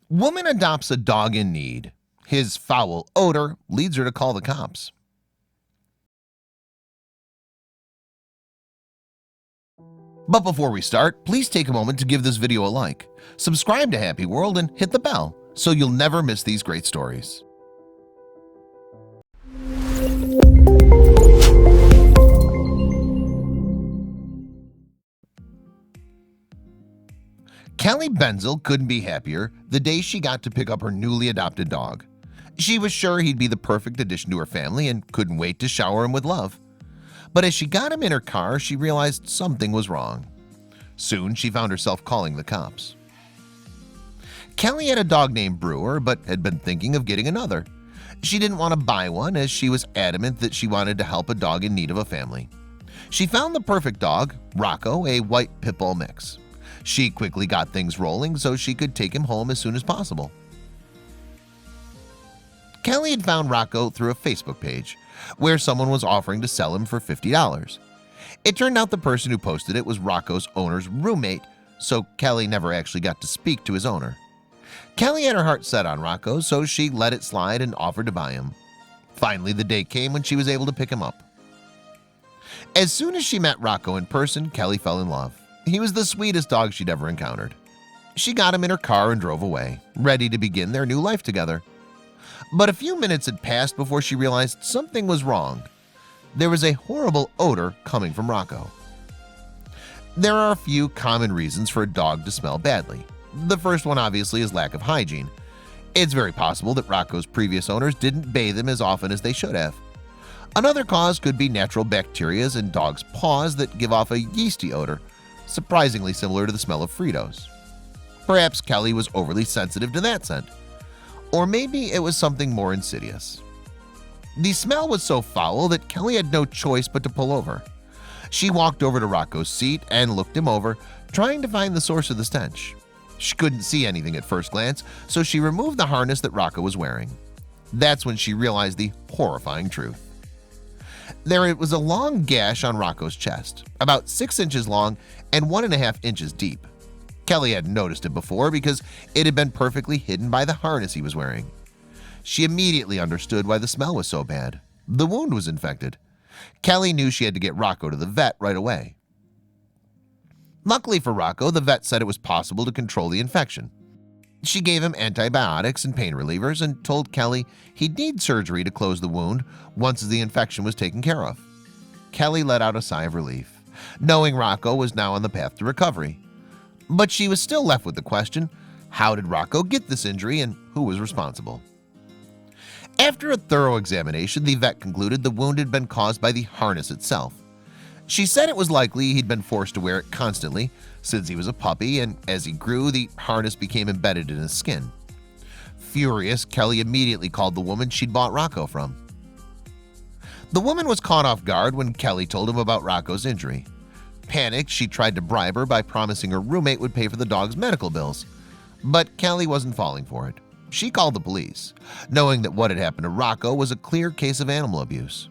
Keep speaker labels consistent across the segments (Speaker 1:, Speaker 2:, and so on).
Speaker 1: Woman adopts a dog in need. His foul odor leads her to call the cops. But before we start, please take a moment to give this video a like, subscribe to Happy World, and hit the bell so you'll never miss these great stories. Kelly Benzel couldn't be happier the day she got to pick up her newly adopted dog. She was sure he'd be the perfect addition to her family and couldn't wait to shower him with love. But as she got him in her car, she realized something was wrong. Soon she found herself calling the cops. Kelly had a dog named Brewer, but had been thinking of getting another. She didn't want to buy one, as she was adamant that she wanted to help a dog in need of a family. She found the perfect dog, Rocco, a white pit bull mix. She quickly got things rolling so she could take him home as soon as possible. Kelly had found Rocco through a Facebook page where someone was offering to sell him for $50. It turned out the person who posted it was Rocco's owner's roommate, so Kelly never actually got to speak to his owner. Kelly had her heart set on Rocco, so she let it slide and offered to buy him. Finally, the day came when she was able to pick him up. As soon as she met Rocco in person, Kelly fell in love. He was the sweetest dog she'd ever encountered. She got him in her car and drove away, ready to begin their new life together. But a few minutes had passed before she realized something was wrong. There was a horrible odor coming from Rocco. There are a few common reasons for a dog to smell badly. The first one obviously is lack of hygiene. It's very possible that Rocco's previous owners didn't bathe him as often as they should have. Another cause could be natural bacteria in dogs' paws that give off a yeasty odor, surprisingly similar to the smell of Fritos. Perhaps Kelly was overly sensitive to that scent. Or maybe it was something more insidious. The smell was so foul that Kelly had no choice but to pull over. She walked over to Rocco's seat and looked him over, trying to find the source of the stench. She couldn't see anything at first glance, so she removed the harness that Rocco was wearing. That's when she realized the horrifying truth. There was a long gash on Rocco's chest, about 6 inches long and 1.5 inches deep. Kelly hadn't noticed it before because it had been perfectly hidden by the harness he was wearing. She immediately understood why the smell was so bad. The wound was infected. Kelly knew she had to get Rocco to the vet right away. Luckily for Rocco, the vet said it was possible to control the infection. She gave him antibiotics and pain relievers and told Kelly he'd need surgery to close the wound once the infection was taken care of. Kelly let out a sigh of relief, knowing Rocco was now on the path to recovery. But she was still left with the question, how did Rocco get this injury and who was responsible? After a thorough examination, the vet concluded the wound had been caused by the harness itself. She said it was likely he'd been forced to wear it constantly since he was a puppy, and as he grew, the harness became embedded in his skin. Furious, Kelly immediately called the woman she'd bought Rocco from. The woman was caught off guard when Kelly told him about Rocco's injury. Panicked, she tried to bribe her by promising her roommate would pay for the dog's medical bills. But Kelly wasn't falling for it. She called the police, knowing that what had happened to Rocco was a clear case of animal abuse.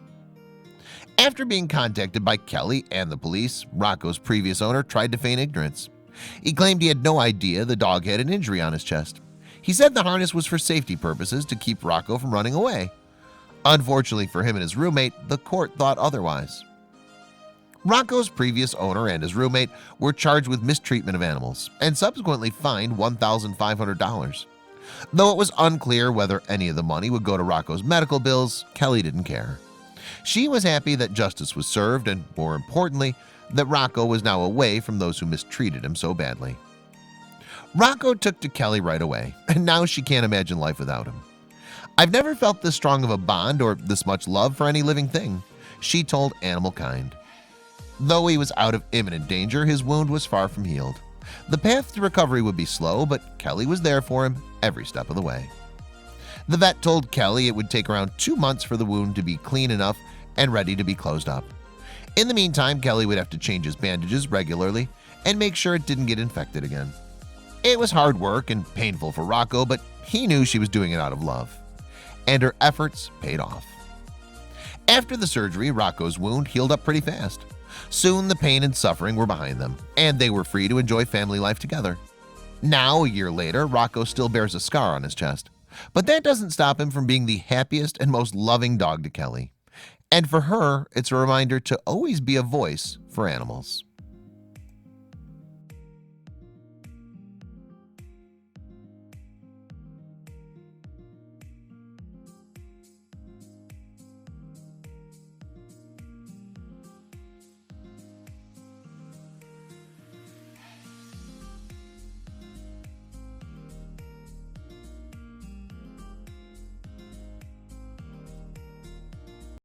Speaker 1: After being contacted by Kelly and the police, Rocco's previous owner tried to feign ignorance. He claimed he had no idea the dog had an injury on his chest. He said the harness was for safety purposes to keep Rocco from running away. Unfortunately for him and his roommate, the court thought otherwise. Rocco's previous owner and his roommate were charged with mistreatment of animals and subsequently fined $1,500. Though it was unclear whether any of the money would go to Rocco's medical bills, Kelly didn't care. She was happy that justice was served and, more importantly, that Rocco was now away from those who mistreated him so badly. Rocco took to Kelly right away, and now she can't imagine life without him. "I've never felt this strong of a bond or this much love for any living thing," she told Animal Kind. Though he was out of imminent danger, his wound was far from healed. The path to recovery would be slow, but Kelly was there for him every step of the way. The vet told Kelly it would take around 2 months for the wound to be clean enough and ready to be closed up. In the meantime, Kelly would have to change his bandages regularly and make sure it didn't get infected again. It was hard work and painful for Rocco, but he knew she was doing it out of love. And her efforts paid off. After the surgery, Rocco's wound healed up pretty fast. Soon the pain and suffering were behind them, and they were free to enjoy family life together. Now, a year later, Rocco still bears a scar on his chest, but that doesn't stop him from being the happiest and most loving dog to Kelly. And for her, it's a reminder to always be a voice for animals.